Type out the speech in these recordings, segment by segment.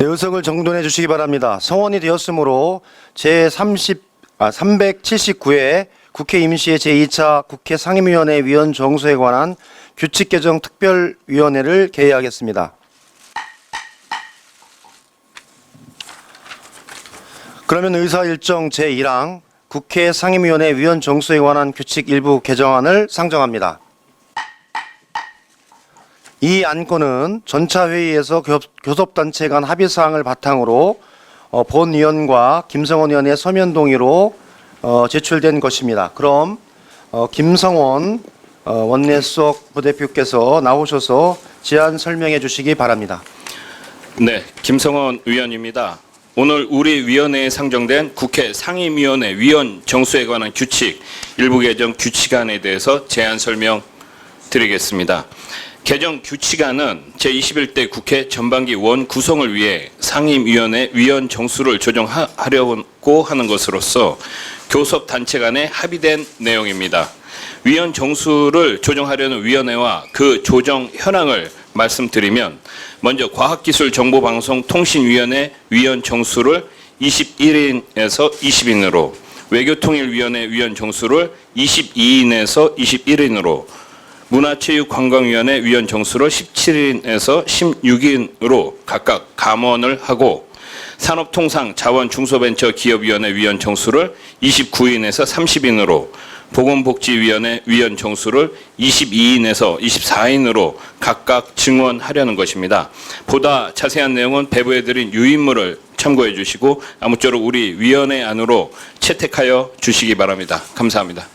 네, 의석을 정돈해 주시기 바랍니다. 성원이 되었으므로 제379회 국회 임시의 제2차 국회 상임위원회 위원 정수에 관한 규칙 개정 특별위원회를 개회하겠습니다. 그러면 의사 일정 제1항 국회 상임위원회 위원 정수에 관한 규칙 일부 개정안을 상정합니다. 이 안건은 전차 회의에서 교섭단체 간 합의사항을 바탕으로 본위원과 김성원 의원의 서면 동의로 제출된 것입니다. 그럼 김성원 원내수석 부대표께서 나오셔서 제안 설명해 주시기 바랍니다. 네, 김성원 의원입니다. 오늘 우리 위원회에 상정된 국회 상임위원회 위원 정수에 관한 규칙 일부 개정 규칙안에 대해서 제안 설명 드리겠습니다. 개정 규칙안은 제21대 국회 전반기 원 구성을 위해 상임위원회 위원 정수를 조정하려고 하는 것으로서 교섭단체 간에 합의된 내용입니다. 위원 정수를 조정하려는 위원회와 그 조정 현황을 말씀드리면, 먼저 과학기술정보방송통신위원회 위원 정수를 21인에서 20인으로, 외교통일위원회 위원 정수를 22인에서 21인으로, 문화체육관광위원회 위원 정수를 17인에서 16인으로 각각 감원을 하고, 산업통상자원중소벤처기업위원회 위원 정수를 29인에서 30인으로, 보건복지위원회 위원 정수를 22인에서 24인으로 각각 증원하려는 것입니다. 보다 자세한 내용은 배부해드린 유인물을 참고해 주시고 아무쪼록 우리 위원회 안으로 채택하여 주시기 바랍니다. 감사합니다.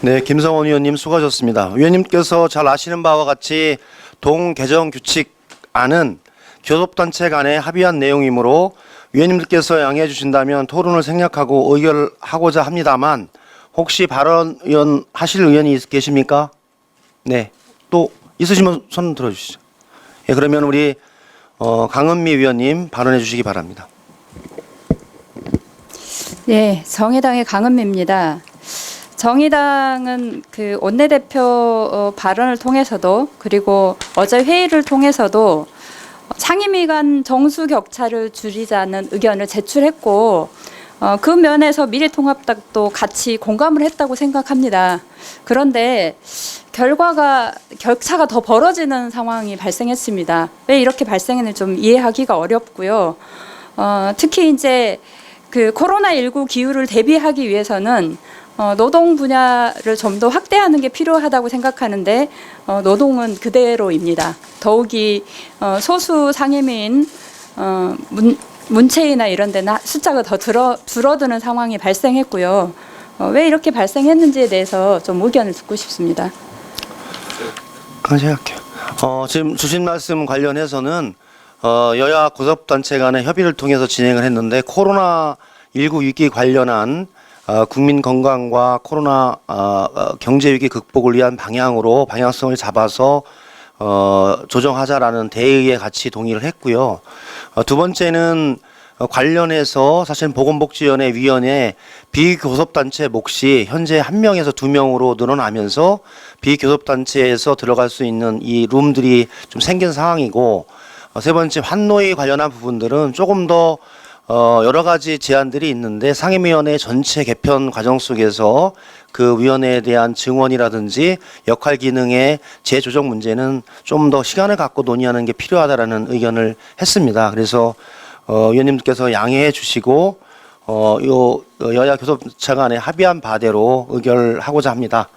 네, 김성원 의원님 수고하셨습니다. 위원님께서 잘 아시는 바와 같이 동개정 규칙안은 교섭단체 간에 합의한 내용이므로 위원님들께서 양해해 주신다면 토론을 생략하고 의결하고자 합니다만, 혹시 발언 하실 의원이 계십니까? 네, 또 있으시면 손 들어주시죠. 예, 그러면 우리 강은미 위원님 발언해 주시기 바랍니다. 네, 정의당의 강은미입니다. 정의당은 그 원내대표 발언을 통해서도, 그리고 어제 회의를 통해서도 상임위 간 정수 격차를 줄이자는 의견을 제출했고, 그 면에서 미래통합당도 같이 공감을 했다고 생각합니다. 그런데 격차가 더 벌어지는 상황이 발생했습니다. 왜 이렇게 발생했는지 좀 이해하기가 어렵고요. 특히 이제 그 코로나19 기후를 대비하기 위해서는 노동 분야를 좀 더 확대하는 게 필요하다고 생각하는데, 노동은 그대로입니다. 더욱이 소수 상임위인 문체위나 이런 데는 숫자가 더 줄어드는 상황이 발생했고요. 왜 이렇게 발생했는지에 대해서 좀 의견을 듣고 싶습니다. 제가 할게요. 지금 주신 말씀 관련해서는 여야 교섭단체 간의 협의를 통해서 진행을 했는데, 코로나19 위기 관련한 국민 건강과 코로나 경제 위기 극복을 위한 방향성을 잡아서 조정하자라는 대의에 같이 동의를 했고요. 두 번째는 관련해서 사실 보건복지위원회 위원회 비교섭단체 몫이 현재 1명에서 2명으로 늘어나면서 비교섭단체에서 들어갈 수 있는 이 룸들이 좀 생긴 상황이고, 세 번째 환노위 관련한 부분들은 조금 더 여러 가지 제안들이 있는데, 상임위원회 전체 개편 과정 속에서 그 위원회에 대한 증원이라든지 역할 기능의 재조정 문제는 좀 더 시간을 갖고 논의하는 게 필요하다라는 의견을 했습니다. 그래서 위원님께서 양해해 주시고 여야 교섭차 간에 합의한 바대로 의결하고자 합니다.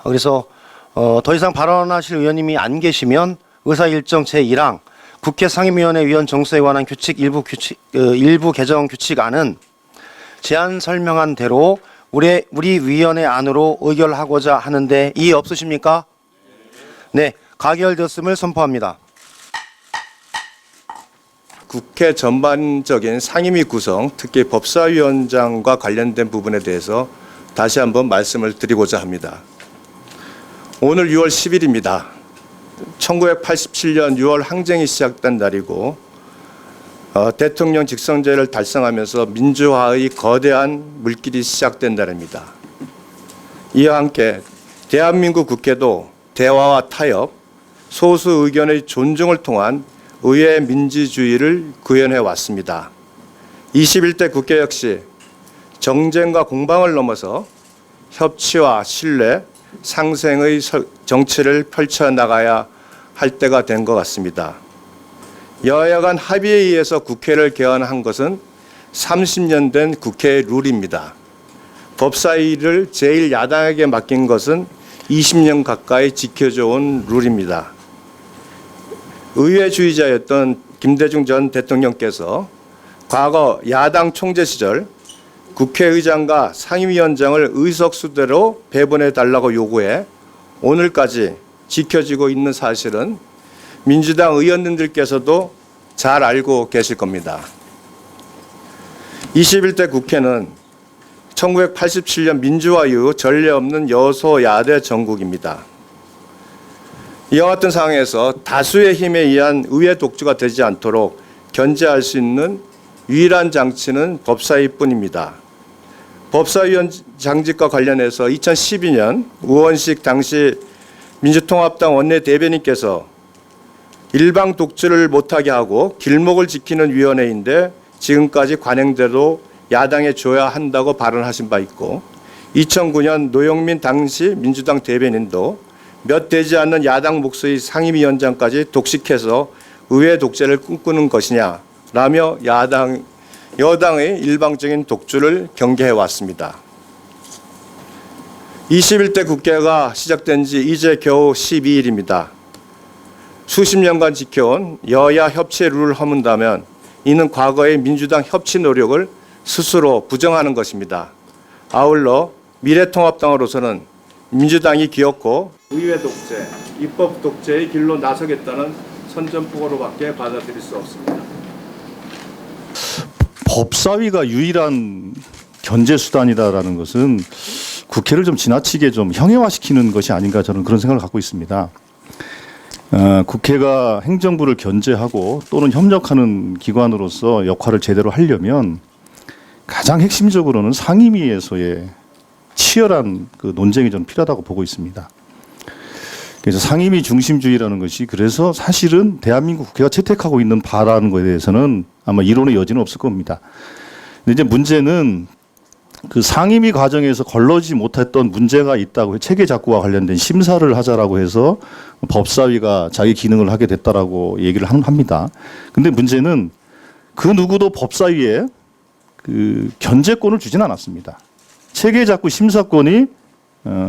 그래서 더 이상 발언하실 의원님이 안 계시면 의사일정 제1항 국회 상임위원회 위원 정수에 관한 일부 개정 규칙안은 제안 설명한 대로 우리 위원회 안으로 의결하고자 하는데 이의 없으십니까? 네, 가결되었음을 선포합니다. 국회 전반적인 상임위 구성, 특히 법사위원장과 관련된 부분에 대해서 다시 한번 말씀을 드리고자 합니다. 오늘 6월 10일입니다. 1987년 6월 항쟁이 시작된 날이고, 대통령 직선제를 달성하면서 민주화의 거대한 물길이 시작된 날입니다. 이와 함께 대한민국 국회도 대화와 타협, 소수 의견의 존중을 통한 의회 민주주의를 구현해 왔습니다. 21대 국회 역시 정쟁과 공방을 넘어서 협치와 신뢰, 상생의 정치를 펼쳐나가야 할 때가 된 것 같습니다. 여야 간 합의에 의해서 국회를 개헌한 것은 30년 된 국회의 룰입니다. 법사위를 제1야당에게 맡긴 것은 20년 가까이 지켜져 온 룰입니다. 의회주의자였던 김대중 전 대통령께서 과거 야당 총재 시절 국회의장과 상임위원장을 의석수대로 배분해 달라고 요구해 오늘까지 지켜지고 있는 사실은 민주당 의원님들께서도 잘 알고 계실 겁니다. 21대 국회는 1987년 민주화 이후 전례 없는 여소야대 정국입니다. 이와 같은 상황에서 다수의 힘에 의한 의회 독주가 되지 않도록 견제할 수 있는 유일한 장치는 법사위뿐입니다. 법사위원장직과 관련해서 2012년 우원식 당시 민주통합당 원내대변인께서 일방 독주를 못하게 하고 길목을 지키는 위원회인데 지금까지 관행대로 야당에 줘야 한다고 발언하신 바 있고 2009년 노영민 당시 민주당 대변인도 몇 되지 않는 야당 목소리 상임위원장까지 독식해서 의회 독재를 꿈꾸는 것이냐라며 여당의 일방적인 독주를 경계해 왔습니다. 21대 국회가 시작된 지 이제 겨우 12일입니다. 수십 년간 지켜온 여야 협치의 룰을 허문다면 이는 과거의 민주당 협치 노력을 스스로 부정하는 것입니다. 아울러 미래통합당으로서는 민주당이 기어코 의회 독재, 입법 독재의 길로 나서겠다는 선전포고로밖에 받아들일 수 없습니다. 법사위가 유일한 견제 수단이다라는 것은 국회를 좀 지나치게 좀 형해화시키는 것이 아닌가 저는 그런 생각을 갖고 있습니다. 국회가 행정부를 견제하고 또는 협력하는 기관으로서 역할을 제대로 하려면 가장 핵심적으로는 상임위에서의 치열한 그 논쟁이 좀 필요하다고 보고 있습니다. 그래서 상임위 중심주의라는 것이 그래서 사실은 대한민국 국회가 채택하고 있는 바라는 것에 대해서는 아마 이론의 여지는 없을 겁니다. 근데 이제 문제는 그 상임위 과정에서 걸러지 못했던 문제가 있다고 체계 작구와 관련된 심사를 하자라고 해서 법사위가 자기 기능을 하게 됐다라고 얘기를 합니다. 근데 문제는 그 누구도 법사위에 그 견제권을 주진 않았습니다. 체계 작구 심사권이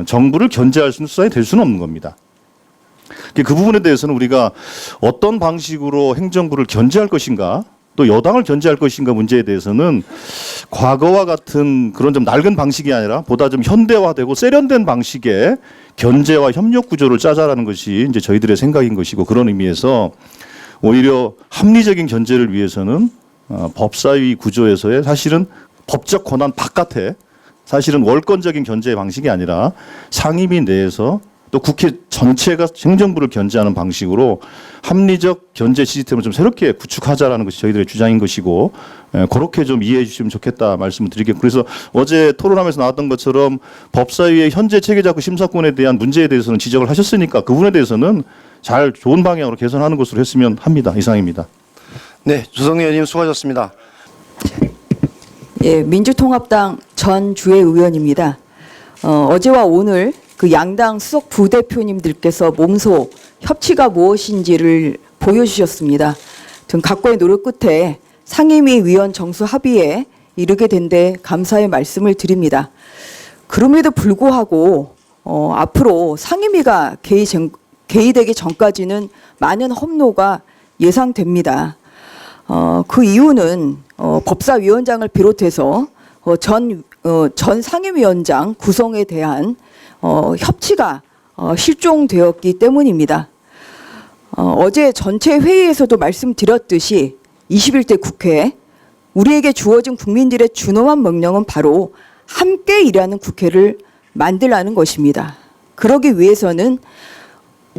정부를 견제할 수 있는 수단이 될 수는 없는 겁니다. 그 부분에 대해서는 우리가 어떤 방식으로 행정부를 견제할 것인가 또 여당을 견제할 것인가 문제에 대해서는 과거와 같은 그런 좀 낡은 방식이 아니라 보다 좀 현대화되고 세련된 방식의 견제와 협력 구조를 짜자라는 것이 이제 저희들의 생각인 것이고 그런 의미에서 오히려 합리적인 견제를 위해서는 법사위 구조에서의 사실은 법적 권한 바깥에 사실은 월권적인 견제 방식이 아니라 상임위 내에서 또 국회 전체가 행정부를 견제하는 방식으로 합리적 견제 시스템을 좀 새롭게 구축하자라는 것이 저희들의 주장인 것이고 그렇게 좀 이해해 주시면 좋겠다 말씀을 드리겠고 그래서 어제 토론하면서 나왔던 것처럼 법사위의 현재 체계작구 심사권에 대한 문제에 대해서는 지적을 하셨으니까 그 부분에 대해서는 잘 좋은 방향으로 개선하는 것으로 했으면 합니다. 이상입니다. 네, 조성래 의원님 수고하셨습니다. 예, 민주통합당 전 주의 의원입니다. 어제와 오늘 그 양당 수석 부대표님들께서 몸소 협치가 무엇인지를 보여주셨습니다. 전 각고의 노력 끝에 상임위 위원 정수 합의에 이르게 된 데 감사의 말씀을 드립니다. 그럼에도 불구하고 앞으로 상임위가 개의되기 전까지는 많은 험로가 예상됩니다. 그 이유는 법사위원장을 비롯해서 전 상임위원장 구성에 대한 협치가 실종되었기 때문입니다. 어제 전체 회의에서도 말씀드렸듯이 21대 국회 우리에게 주어진 국민들의 준엄한 명령은 바로 함께 일하는 국회를 만들라는 것입니다. 그러기 위해서는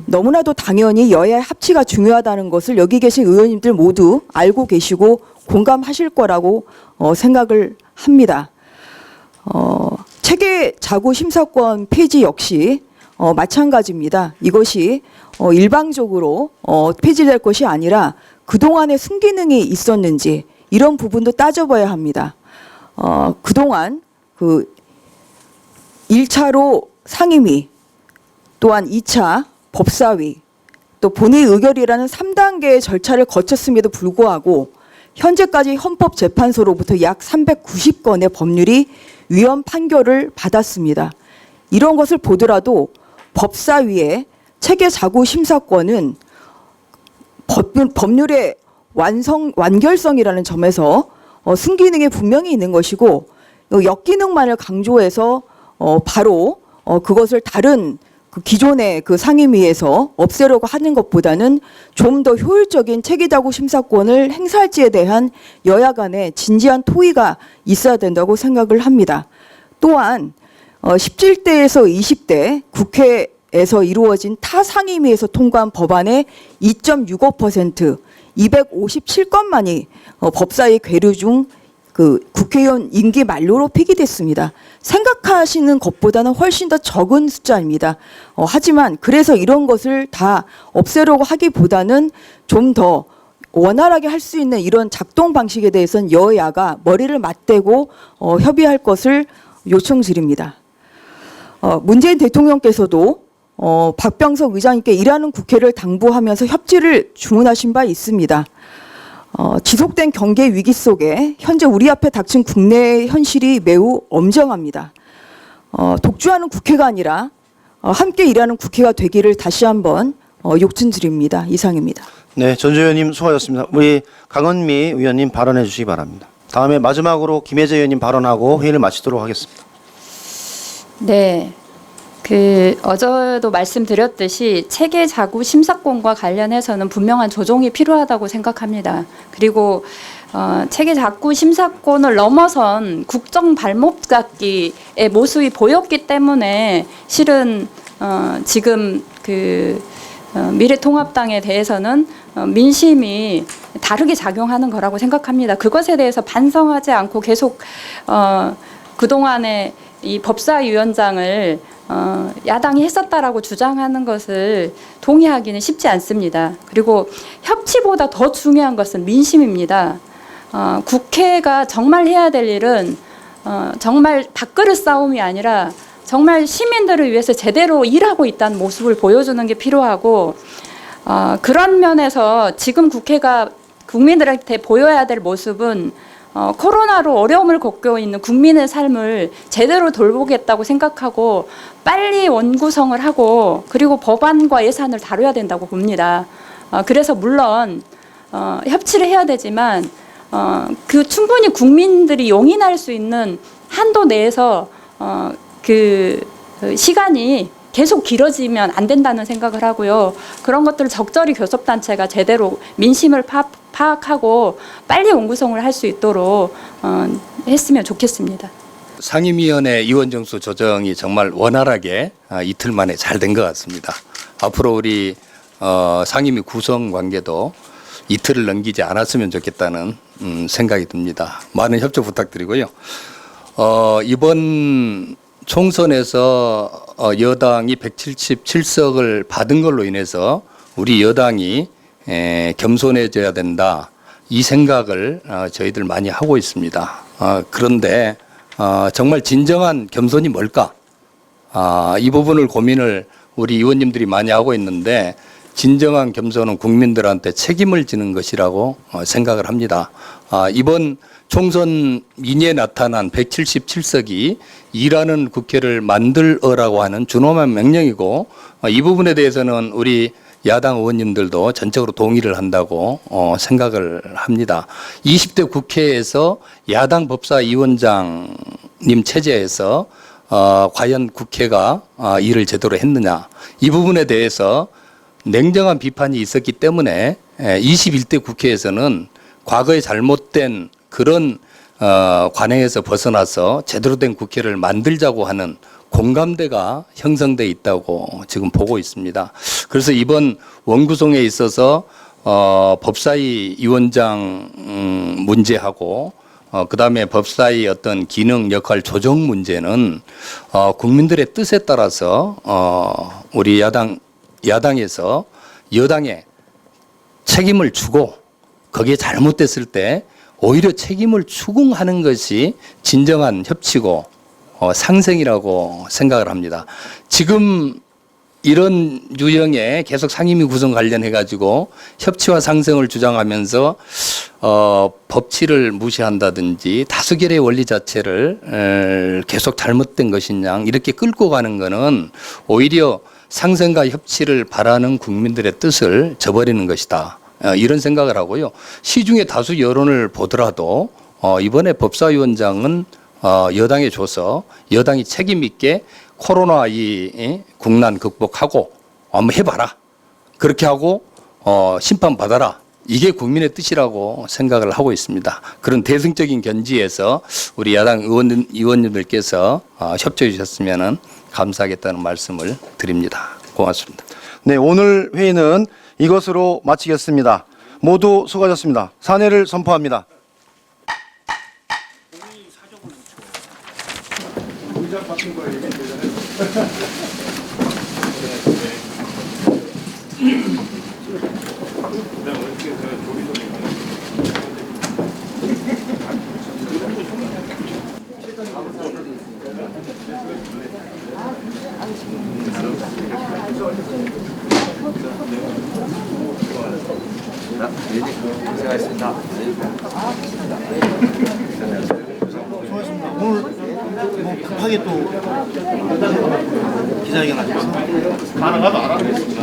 너무나도 당연히 여야의 합치가 중요하다는 것을 여기 계신 의원님들 모두 알고 계시고 공감하실 거라고 생각을 합니다. 체계 자구 심사권 폐지 역시 마찬가지입니다. 이것이 일방적으로 폐지될 것이 아니라 그동안의 순기능이 있었는지 이런 부분도 따져봐야 합니다. 그동안 그 1차로 상임위, 또한 2차 법사위, 또 본회의 의결이라는 3단계의 절차를 거쳤음에도 불구하고 현재까지 헌법재판소로부터 약 390건의 법률이 위헌 판결을 받았습니다. 이런 것을 보더라도 법사위의 체계자구 심사권은 법률의 완결성이라는 점에서 순기능이 분명히 있는 것이고 역기능만을 강조해서 바로 그것을 다른 그 기존의 그 상임위에서 없애려고 하는 것보다는 좀 더 효율적인 체계자구 심사권을 행사할지에 대한 여야 간의 진지한 토의가 있어야 된다고 생각을 합니다. 또한 17대에서 20대 국회에서 이루어진 타 상임위에서 통과한 법안의 2.65%, 257건만이 법사위 계류 중 그 국회의원 임기 만료로 폐기됐습니다. 생각하시는 것보다는 훨씬 더 적은 숫자입니다. 하지만 그래서 이런 것을 다 없애려고 하기보다는 좀 더 원활하게 할 수 있는 이런 작동 방식에 대해서는 여야가 머리를 맞대고 협의할 것을 요청드립니다. 문재인 대통령께서도 박병석 의장님께 일하는 국회를 당부하면서 협치를 주문하신 바 있습니다. 지속된 경제 위기 속에 현재 우리 앞에 닥친 국내 현실이 매우 엄정합니다. 독주하는 국회가 아니라 함께 일하는 국회가 되기를 다시 한번 요청드립니다. 이상입니다. 네, 전주 의원님 수고하셨습니다. 우리 강은미 의원님 발언해 주시기 바랍니다. 다음에 마지막으로 김혜재 의원님 발언하고 회의를 마치도록 하겠습니다. 네. 어제도 말씀드렸듯이 체계 자구 심사권과 관련해서는 분명한 조정이 필요하다고 생각합니다. 그리고 체계 자구 심사권을 넘어선 국정 발목 잡기의 모습이 보였기 때문에 실은 지금 미래통합당에 대해서는 민심이 다르게 작용하는 거라고 생각합니다. 그것에 대해서 반성하지 않고 계속 그동안의 이 법사위원장을 야당이 했었다라고 주장하는 것을 동의하기는 쉽지 않습니다. 그리고 협치보다 더 중요한 것은 민심입니다. 국회가 정말 해야 될 일은 정말 밥그릇 싸움이 아니라 정말 시민들을 위해서 제대로 일하고 있다는 모습을 보여주는 게 필요하고 그런 면에서 지금 국회가 국민들한테 보여야 될 모습은 코로나로 어려움을 겪고 있는 국민의 삶을 제대로 돌보겠다고 생각하고 빨리 원구성을 하고 그리고 법안과 예산을 다뤄야 된다고 봅니다. 그래서 물론 협치를 해야 되지만 그 충분히 국민들이 용인할 수 있는 한도 내에서 그 시간이 계속 길어지면 안 된다는 생각을 하고요. 그런 것들을 적절히 교섭단체가 제대로 민심을 파악하고 빨리 원구성을 할 수 있도록 했으면 좋겠습니다. 상임위원회 의원 정수 조정이 정말 원활하게 이틀 만에 잘 된 것 같습니다. 앞으로 우리 상임위 구성 관계도 이틀을 넘기지 않았으면 좋겠다는 생각이 듭니다. 많은 협조 부탁드리고요. 이번 총선에서 여당이 177석을 받은 걸로 인해서 우리 여당이 겸손해져야 된다. 이 생각을 저희들 많이 하고 있습니다. 그런데 정말 진정한 겸손이 뭘까? 이 부분을 고민을 우리 의원님들이 많이 하고 있는데 진정한 겸손은 국민들한테 책임을 지는 것이라고 생각을 합니다. 이번 총선 민의에 나타난 177석이 일하는 국회를 만들어라고 하는 준엄한 명령이고 이 부분에 대해서는 우리 야당 의원님들도 전적으로 동의를 한다고 생각을 합니다. 20대 국회에서 야당 법사위원장님 체제에서 과연 국회가 일을 제대로 했느냐 이 부분에 대해서 냉정한 비판이 있었기 때문에 21대 국회에서는 과거에 잘못된 그런 관행에서 벗어나서 제대로 된 국회를 만들자고 하는 공감대가 형성돼 있다고 지금 보고 있습니다. 그래서 이번 원구성에 있어서 법사위 위원장 문제하고 그다음에 법사위 어떤 기능 역할 조정 문제는 국민들의 뜻에 따라서 우리 야당에서 여당에 책임을 주고 거기에 잘못됐을 때 오히려 책임을 추궁하는 것이 진정한 협치고 상생이라고 생각을 합니다. 지금 이런 유형의 계속 상임위 구성 관련해 가지고 협치와 상생을 주장하면서 법치를 무시한다든지 다수결의 원리 자체를 계속 잘못된 것이냐 이렇게 끌고 가는 것은 오히려 상생과 협치를 바라는 국민들의 뜻을 저버리는 것이다. 이런 생각을 하고요. 시중의 다수 여론을 보더라도 이번에 법사위원장은 여당에 줘서 여당이 책임 있게 코로나 이 국난 극복하고 한번 해봐라. 그렇게 하고 심판받아라. 이게 국민의 뜻이라고 생각을 하고 있습니다. 그런 대승적인 견지에서 우리 야당 의원님들께서 협조해 주셨으면 감사하겠다는 말씀을 드립니다. 고맙습니다. 네, 오늘 회의는 이것으로 마치겠습니다. 모두 수고하셨습니다. 산회를 선포합니다. 오늘 뭐 급하게 또 기자회견 하셔서 가능하다 안 하겠습니다.